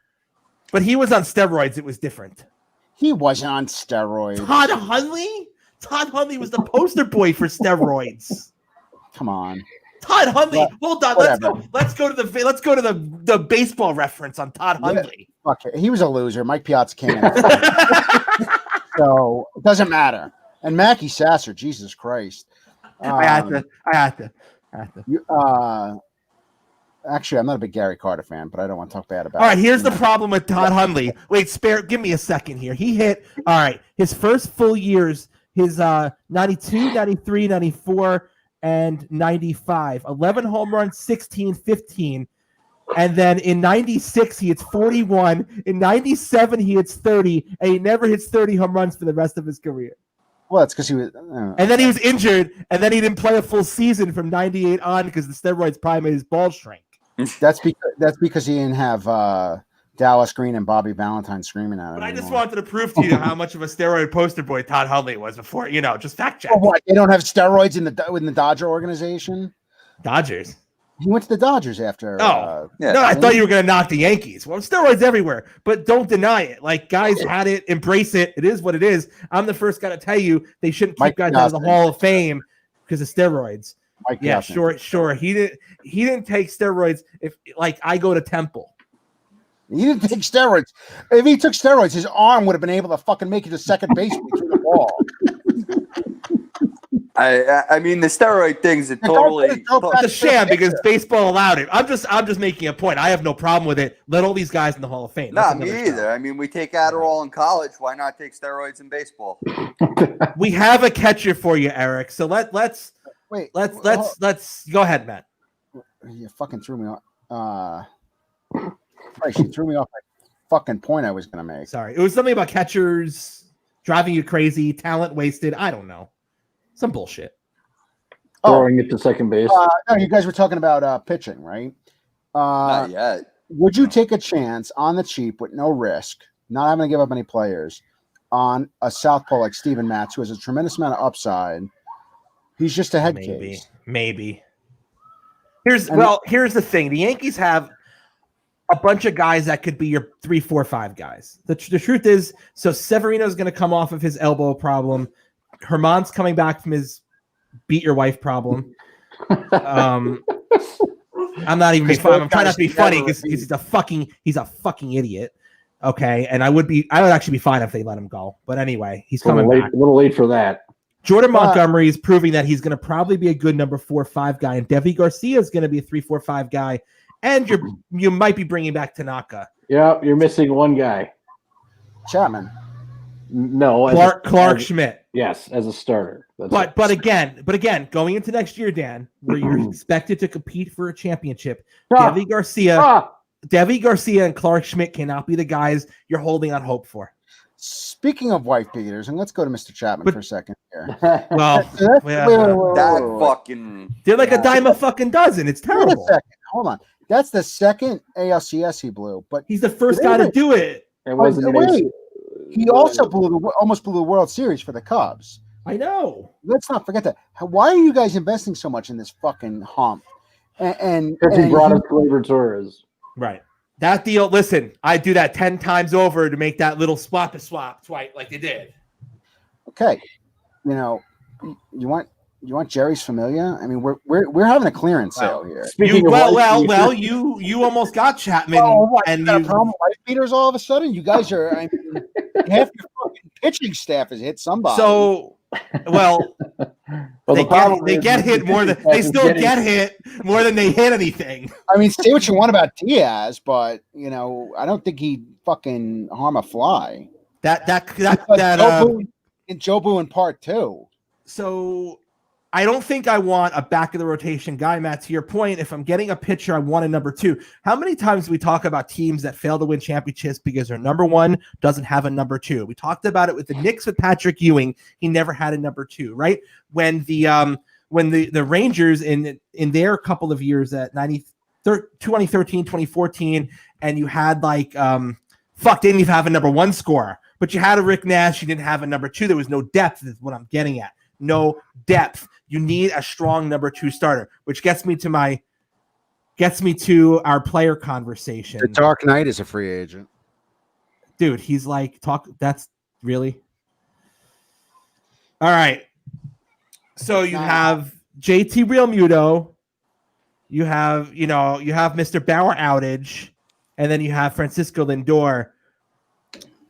But he was on steroids. It was different.
He wasn't on steroids.
Todd Hundley? Todd Hundley was the poster boy for steroids.
Come on.
Todd Hundley.
Well,
hold on.
whatever.
Let's go to the baseball reference on Todd Hundley.
Fuck it. He was a loser. Mike Piazza came in. So it doesn't matter. And Mackie Sasser, Jesus Christ.
I had to.
Actually, I'm not a big Gary Carter fan, but I don't want to talk bad about it.
All right, here's the problem with Todd Hundley. Wait, give me a second here. He hit, all right, his first full years, his 92, 93, 94, and 95. 11 home runs, 16, 15. And then in 96, he hits 41. In 97, he hits 30. And he never hits 30 home runs for the rest of his career.
Well, that's because he was.
And then he was injured, and then he didn't play a full season from 98 on because the steroids probably made his balls shrink.
That's because he didn't have Dallas Green and Bobby Valentine screaming at him.
But I just wanted to prove to you how much of a steroid poster boy Todd Hundley was before, just fact check.
Oh, what? They don't have steroids in the Dodger organization?
Dodgers.
He went to the Dodgers after.
No, I thought you were going to knock the Yankees. Well, steroids everywhere, but don't deny it. Like, guys had it, embrace it. It is what it is. I'm the first guy to tell you they shouldn't keep guys out of the Hall of Fame because of steroids. Sure. He didn't take steroids. If like I go to Temple,
he didn't take steroids. If he took steroids, his arm would have been able to fucking make it to second base when he threw the ball.
I mean the steroid thing's it's
a sham because baseball allowed it. I'm just making a point. I have no problem with it. Let all these guys in the Hall of Fame.
Not me either. I mean, we take Adderall in college. Why not take steroids in baseball?
We have a catcher for you, Eric. So let's go ahead, Matt.
You fucking threw me off. Right, she threw me off my fucking point I was gonna make.
Sorry, it was something about catchers driving you crazy, talent wasted. I don't know, some bullshit.
Throwing it to second base.
No, you guys were talking about pitching, right?
Not yet.
Would you take a chance on the cheap with no risk, not having to give up any players, on a southpaw like Steven Matz, who has a tremendous amount of upside? He's just a head case.
Maybe. Here's the thing. The Yankees have a bunch of guys that could be your 3, 4, 5 guys. The truth is, so Severino's going to come off of his elbow problem. Herman's coming back from his beat your wife problem. I'm not even being funny. I'm trying not to be funny because he's a fucking idiot. Okay, and I would actually be fine if they let him go. But anyway, he's coming back.
A little late for that.
Jordan Montgomery is proving that he's going to probably be a good number 4 or 5 guy, and Devi Garcia is going to be a 3, 4, 5 guy, and you might be bringing back Tanaka.
Yeah, you're missing one guy.
Chapman.
No,
Clark Schmidt.
Yes, as a starter.
But again, going into next year, Dan, where you're expected to compete for a championship, Devi Garcia and Clark Schmidt cannot be the guys you're holding on hope for.
Speaking of wife beaters, and let's go to Mr. Chapman for a second here.
Well, they're like a dime a fucking dozen. It's terrible.
Hold on. That's the second ALCS he blew, but
he's the first guy to do it.
It wasn't.
He also almost blew the World Series for the Cubs.
I know.
Let's not forget that. Why are you guys investing so much in this fucking hump? And
he brought us Gleyber Torres.
Right. That deal, listen, I do that 10 times over to make that little swap twice like they did.
Okay. You want Jerry's Familia? I mean, we're having a clearance sale here.
You almost got Chapman.
And you got a problem with wife beaters all of a sudden? You guys are, half your fucking pitching staff has hit somebody.
So, they get hit more than they still get hit more than they hit anything.
I mean, say what you want about Diaz, but I don't think he'd fucking harm a fly. Jobu in part 2.
So I don't think I want a back of the rotation guy, Matt. To your point, if I'm getting a pitcher, I want a number 2. How many times do we talk about teams that fail to win championships because their number 1 doesn't have a number 2? We talked about it with the Knicks with Patrick Ewing. He never had a number 2, right? When the Rangers in their couple of years at 2013, 2014, and you had didn't even have a number 1 scorer, but you had a Rick Nash. You didn't have a number 2. There was no depth. Is what I'm getting at. No depth. You need a strong number 2 starter, which gets me to our player conversation.
The Dark Knight is a free agent.
Dude, he's like Really? All right. So you have JT Realmuto, you have Mr. Bauer outage, and then you have Francisco Lindor.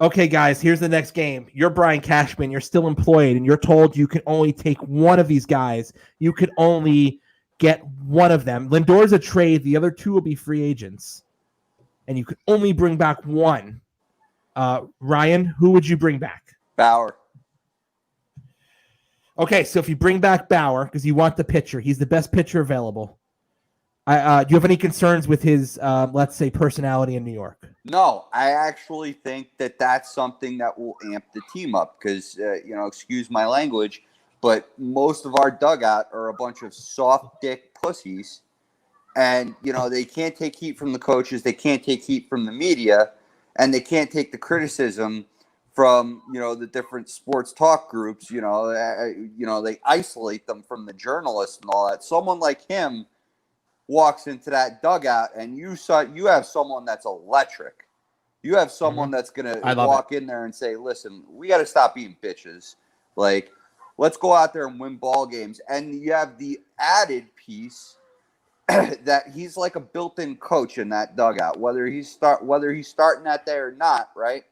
Okay, guys, here's the next game. You're Brian Cashman. You're still employed, and you're told you can only take one of these guys. You can only get one of them. Lindor's a trade. The other two will be free agents, and you can only bring back one. Ryan, who would you bring back?
Bauer.
Okay, so if you bring back Bauer because you want the pitcher, he's the best pitcher available. Do you have any concerns with his, let's say, personality in New York?
No, I actually think that that's something that will amp the team up because, excuse my language, but most of our dugout are a bunch of soft dick pussies. And, they can't take heat from the coaches. They can't take heat from the media. And they can't take the criticism from, the different sports talk groups. They isolate them from the journalists and all that. Someone like him walks into that dugout and you have someone that's electric. You have someone that's going to walk in there and say, listen, we got to stop being bitches. Like, let's go out there and win ball games. And you have the added piece that he's like a built-in coach in that dugout, whether he's starting that day or not, right?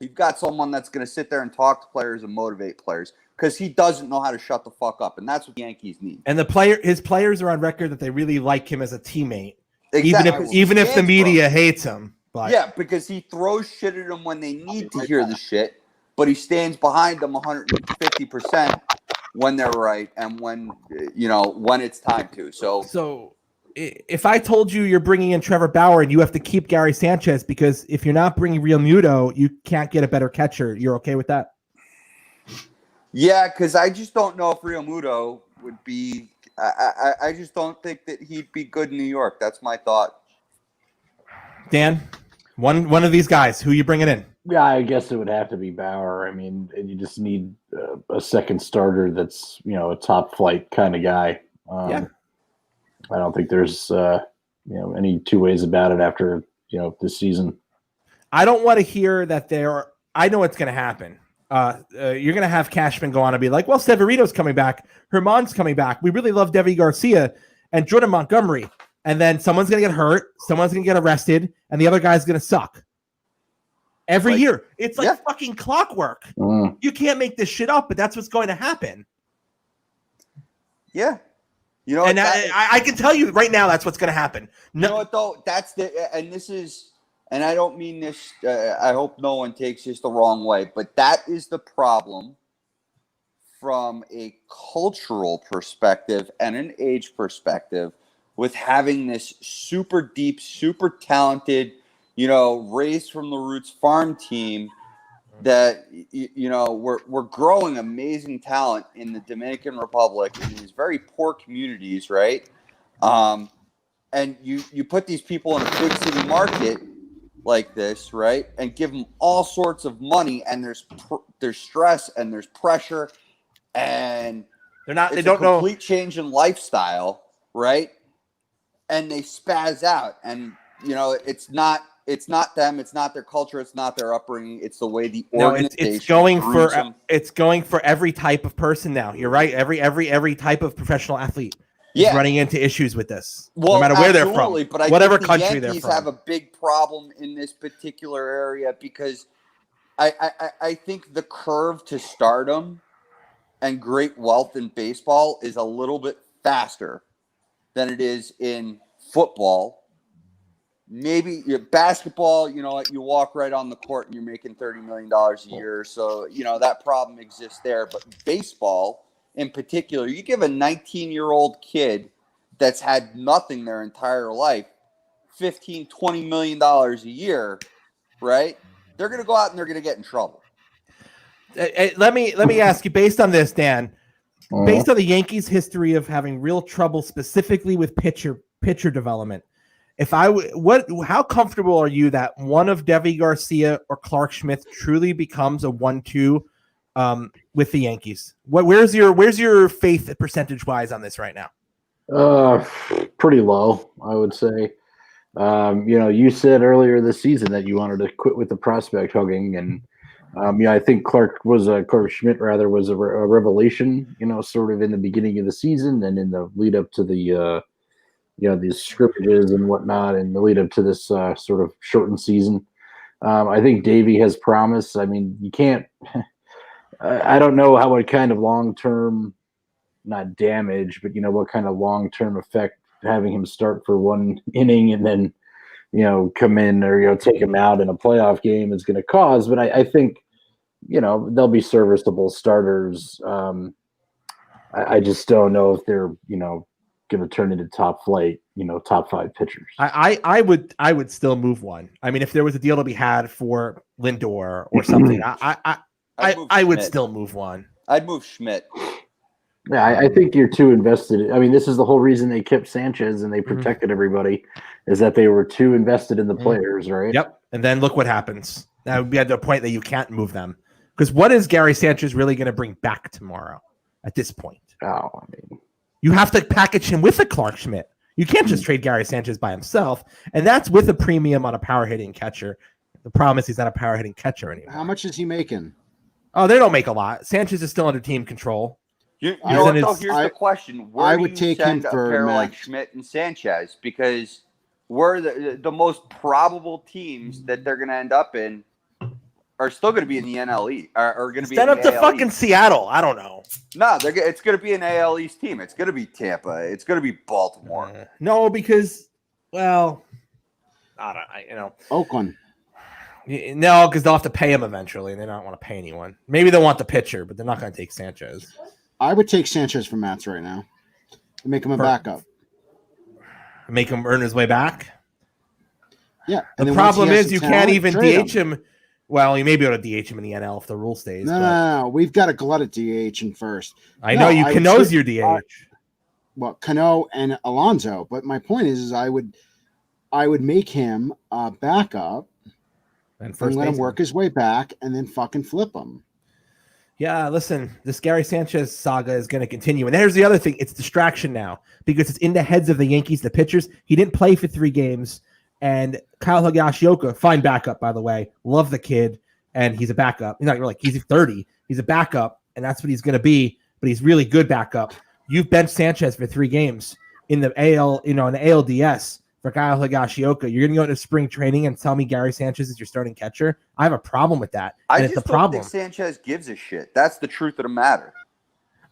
You've got someone that's going to sit there and talk to players and motivate players. Because he doesn't know how to shut the fuck up, and that's what the Yankees need.
And his players are on record that they really like him as a teammate,
exactly.
even if the media hates him. But
yeah, because he throws shit at them when they need to hear the shit, but he stands behind them 150% when they're right and when it's time to.
So if I told you you're bringing in Trevor Bauer and you have to keep Gary Sanchez because if you're not bringing Realmuto, you can't get a better catcher, you're okay with that?
Yeah, because I just don't know if Realmuto would be. I just don't think that he'd be good in New York. That's my thought.
Dan, one of these guys, who you bringing in?
Yeah, I guess it would have to be Bauer. I mean, you just need a second starter that's a top flight kind of guy. I don't think there's any two ways about it after this season.
I don't want to hear that I know what's going to happen. You're going to have Cashman go on and be like, well, Severino's coming back. Herman's coming back. We really love Devi Garcia and Jordan Montgomery. And then someone's going to get hurt. Someone's going to get arrested. And the other guy's going to suck. Every year. It's like fucking clockwork. You can't make this shit up, but that's what's going to happen.
Yeah.
And I can tell you right now that's what's going to happen.
No, you know what, though? And I don't mean this, I hope no one takes this the wrong way, but that is the problem from a cultural perspective and an age perspective with having this super deep, super talented, raised from the roots farm team that, we're growing amazing talent in the Dominican Republic in these very poor communities, right? And you put these people in a big city market like this, right, and give them all sorts of money, and there's stress and there's pressure, and
they don't know
complete change in lifestyle, right? And they spaz out, and it's not them, it's not their culture, it's not their upbringing, it's the way the organization.
It's going for every type of person now. You're right. Every type of professional athlete. Yeah, running into issues with this, no matter where they're from,
but
whatever country they're from.
Yankees have a big problem in this particular area because I think the curve to stardom and great wealth in baseball is a little bit faster than it is in football. Maybe basketball, you walk right on the court and you're making $30 million a year, so that problem exists there. But baseball, in particular, you give a 19-year-old kid that's had nothing their entire life $15-20 million a year, right? They're going to go out and they're going to get in trouble.
Let me ask you, based on this, Dan, based on the Yankees' history of having real trouble specifically with pitcher development, how comfortable are you that one of Devi Garcia or Clark Schmidt truly becomes a 1-2 with the Yankees? Where's your faith percentage wise on this right now?
Pretty low, I would say. You said earlier this season that you wanted to quit with the prospect hugging, and I think Clark Schmidt rather was a revelation, sort of in the beginning of the season and in the lead up to the these scrimmages and whatnot, and the lead up to this sort of shortened season. I think Davey has promise. I mean, you can't. I don't know what kind of long term, not damage, but what kind of long term effect having him start for one inning and then come in or take him out in a playoff game is going to cause. But I think they'll be serviceable starters. I just don't know if they're going to turn into top flight, top 5 pitchers.
I would still move one. I mean, if there was a deal to be had for Lindor or something, I would still move one.
I'd move Schmidt.
Yeah, I think you're too invested. I mean, this is the whole reason they kept Sanchez and they protected everybody, is that they were too invested in the players, right?
Yep. And then look what happens. Now we had the point that you can't move them, because what is Gary Sanchez really going to bring back tomorrow? At this point, you have to package him with a Clark Schmidt. You can't just trade Gary Sanchez by himself, and that's with a premium on a power hitting catcher. The problem is he's not a power hitting catcher anymore.
How much is he making?
Oh, they don't make a lot. Sanchez is still under team control.
Here's the question:
I would take him for
a pair like Schmidt and Sanchez, because we're the most probable teams that they're going to end up in are still going to be in the NL East. Are going to be
send up to fucking Seattle. I don't know.
No, it's going to be an AL East team. It's going to be Tampa. It's going to be Baltimore.
No, because Oakland. No, because they'll have to pay him eventually, and they don't want to pay anyone. Maybe they'll want the pitcher, but they're not going to take Sanchez.
I would take Sanchez from Mats right now and make him a backup.
Make him earn his way back?
Yeah.
The problem is you can't even DH him. Well, you may be able to DH him in the NL if the rule stays.
No. We've got a glut of DH in first.
I know Cano's your DH.
Cano and Alonso. But my point is I would make him a backup and let him work his way back and then fucking flip him.
Yeah, listen, this Gary Sanchez saga is going to continue. And here's the other thing. It's distraction now because it's in the heads of the Yankees, the pitchers. He didn't play for 3 games. And Kyle Higashioka, fine backup, by the way. Love the kid. And he's a backup. He's 30. He's a backup. And that's what he's going to be. But he's really good backup. You've benched Sanchez for 3 games in the AL, in the ALDS for Kyle Higashioka. You're going to go into spring training and tell me Gary Sanchez is your starting catcher? I have a problem with that.
I just don't think Sanchez gives a shit. That's the truth of the matter.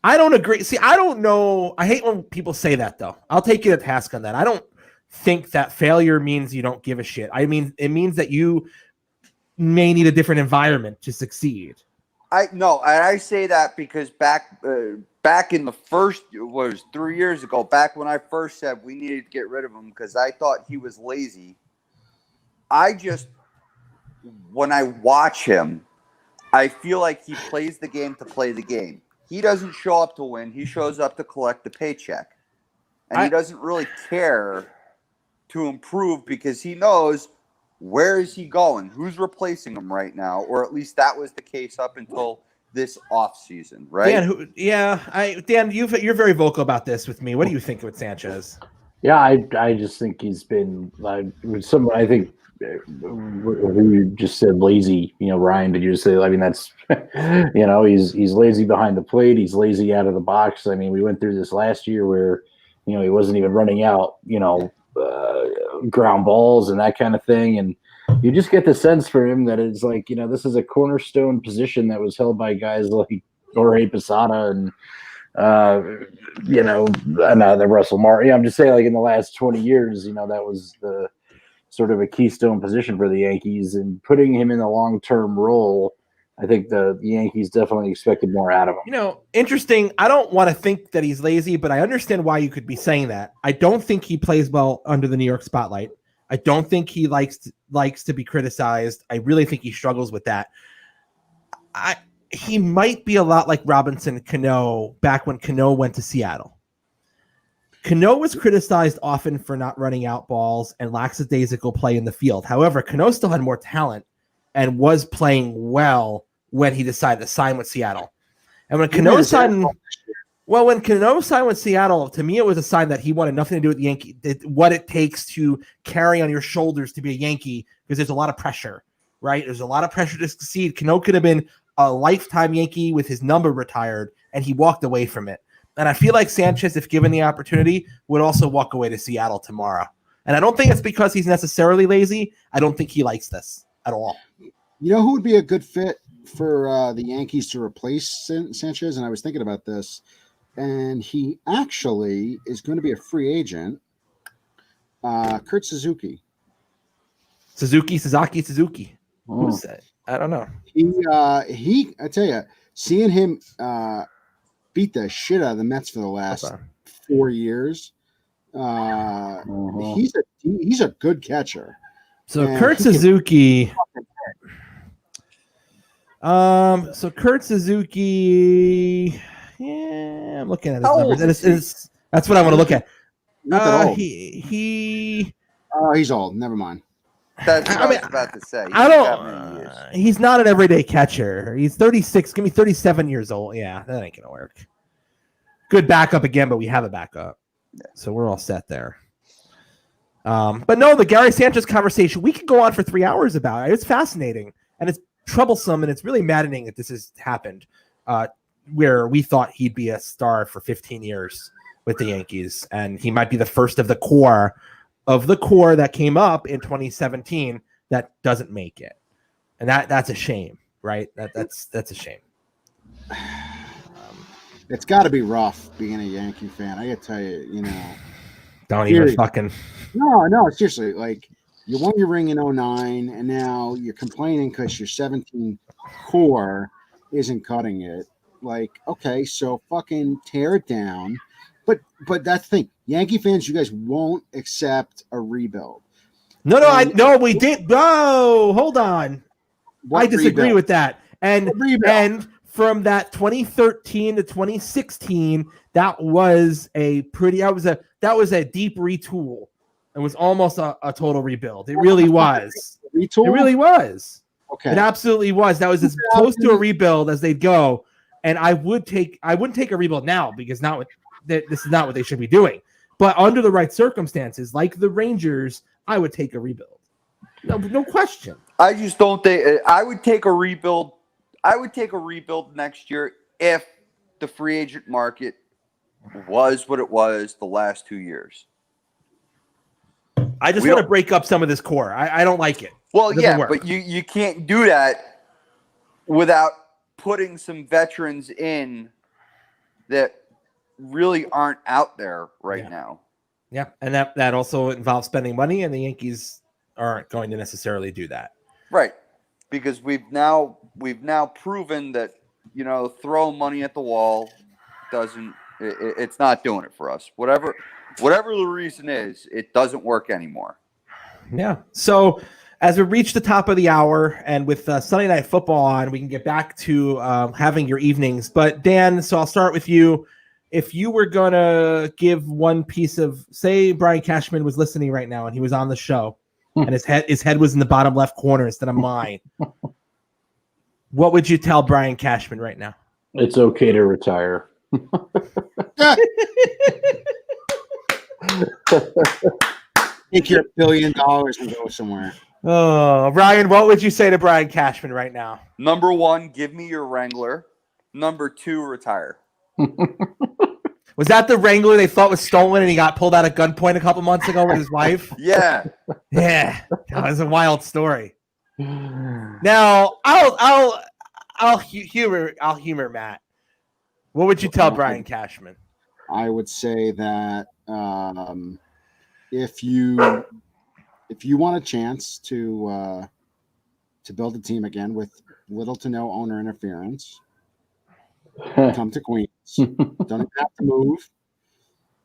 I don't agree. See, I don't know. I hate when people say that, though. I'll take you to task on that. I don't think that failure means you don't give a shit. I mean, it means that you may need a different environment to succeed.
I say that because back in the first, 3 years ago, back when I first said we needed to get rid of him because I thought he was lazy. When I watch him, I feel like he plays the game to play the game. He doesn't show up to win. He shows up to collect the paycheck. And he doesn't really care to improve because he knows where is he going, who's replacing him right now, or at least that was the case up until this offseason, right?
Dan, you're very vocal about this with me. What do you think with Sanchez?
Yeah, I just think he's been I think who just said lazy. Ryan, did you just say? I mean, that's he's lazy behind the plate. He's lazy out of the box. I mean, we went through this last year where he wasn't even running out ground balls and that kind of thing, and you just get the sense from him that it's like this is a cornerstone position that was held by guys like Jorge Posada and the Russell Martin. I'm just saying, like in the last 20 years, that was the sort of a keystone position for the Yankees, and putting him in a long-term role, I think the Yankees definitely expected more out of him.
Interesting. I don't want to think that he's lazy, but I understand why you could be saying that. I don't think he plays well under the New York spotlight. I don't think he likes to be criticized. I really think he struggles with that. He might be a lot like Robinson Cano back when Cano went to Seattle. Cano was criticized often for not running out balls and lackadaisical play in the field. However, Cano still had more talent and was playing well when he decided to sign with Seattle. And when Cano signed with Seattle, to me, it was a sign that he wanted nothing to do with the Yankees, what it takes to carry on your shoulders to be a Yankee, because there's a lot of pressure, right? There's a lot of pressure to succeed. Cano could have been a lifetime Yankee with his number retired, and he walked away from it. And I feel like Sanchez, if given the opportunity, would also walk away to Seattle tomorrow. And I don't think it's because he's necessarily lazy. I don't think he likes this at all.
You know who would be a good fit for the Yankees to replace Sanchez? And I was thinking about this, and he actually is going to be a free agent. Kurt Suzuki.
Suzuki. Who's that? I don't know.
I tell you, seeing him beat the shit out of the Mets for the last 4 years. He's a good catcher.
So Kurt Suzuki. Kurt Suzuki. Yeah, I'm looking at his numbers. That's what I want to look at.
He's old. Never mind.
That's what I was about to say.
He's not an everyday catcher. He's 36. Give me 37 years old. Yeah, that ain't gonna work. Good backup again, but we have a backup, so we're all set there. But no, the Gary Sanchez conversation, we could go on for 3 hours about it. It's fascinating and it's troublesome, and it's really maddening that this has happened. Where we thought he'd be a star for 15 years with the Yankees, and he might be the first of the core that came up in 2017 that doesn't make it, and that's a shame, right? That's a shame.
It's got to be rough being a Yankee fan. I got to tell you,
don't even fucking.
No, seriously. Like, you won your ring in 2009, and now you're complaining because your 17 core isn't cutting it. Like, okay, so fucking tear it down. But that's the thing. Yankee fans, you guys won't accept a rebuild.
No, we did. No, hold on. I disagree with that. And from that 2013 to 2016, that was a deep retool. It was almost a total rebuild. It really was.
Retool?
It really was.
Okay.
It absolutely was. That was as close to a rebuild as they'd go. And I wouldn't take a rebuild now because this is not what they should be doing. But under the right circumstances, like the Rangers, I would take a rebuild. No question.
I just don't think I would take a rebuild. I would take a rebuild next year if the free agent market was what it was the last 2 years.
I just want to break up some of this core. I don't like it.
Well, but you can't do that without putting some veterans in that really aren't out there right now.
Yeah, and that also involves spending money, and the Yankees aren't going to necessarily do that.
Right. Because we've now proven that, throw money at the wall it's not doing it for us. Whatever the reason is, it doesn't work anymore.
Yeah. So as we reach the top of the hour, and with Sunday Night Football on, we can get back to having your evenings. But Dan, so I'll start with you. If you were going to give one piece of, say Brian Cashman was listening right now and he was on the show and his head was in the bottom left corner instead of mine, what would you tell Brian Cashman right now?
It's okay to retire.
Take your $1 billion and go somewhere.
Oh, Ryan, what would you say to Brian Cashman right now?
Number 1, give me your Wrangler. Number 2, retire.
Was that the Wrangler they thought was stolen and he got pulled out at gunpoint a couple months ago with his wife?
Yeah.
Yeah. That was a wild story. Now, I'll humor Matt. What would you tell Brian Cashman?
I would say that if you want a chance to build a team again with little to no owner interference, come to Queens. Don't have to move.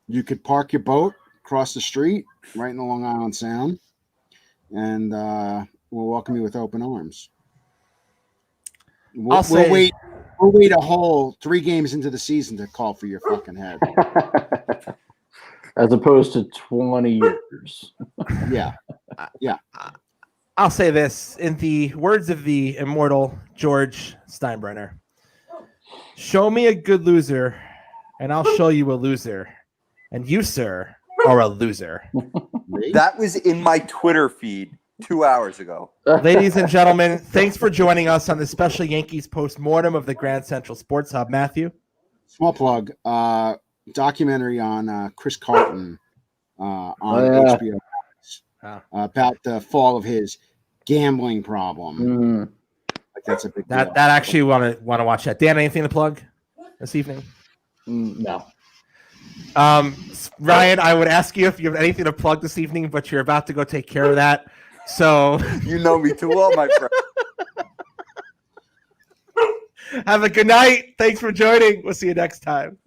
You could park your boat across the street right in the Long Island Sound, and we'll welcome you with open arms. We'll wait a whole 3 games into the season to call for your fucking head.
As opposed to 20 years.
Yeah.
I'll say this in the words of the immortal George Steinbrenner. Show me a good loser, and I'll show you a loser. And you, sir, are a loser.
That was in my Twitter feed 2 hours ago.
Ladies and gentlemen, thanks for joining us on the special Yankees post-mortem of the Grand Central Sports Hub. Matthew?
Small plug. Documentary on Chris Carlton on HBO about the fall of his gambling problem. Like that's a big deal.
That actually want to watch that. Dan, anything to plug this evening?
No.
Ryan, I would ask you if you have anything to plug this evening, but you're about to go take care of that. So
You know me too well, my friend.
have a good night. Thanks for joining. We'll see you next time.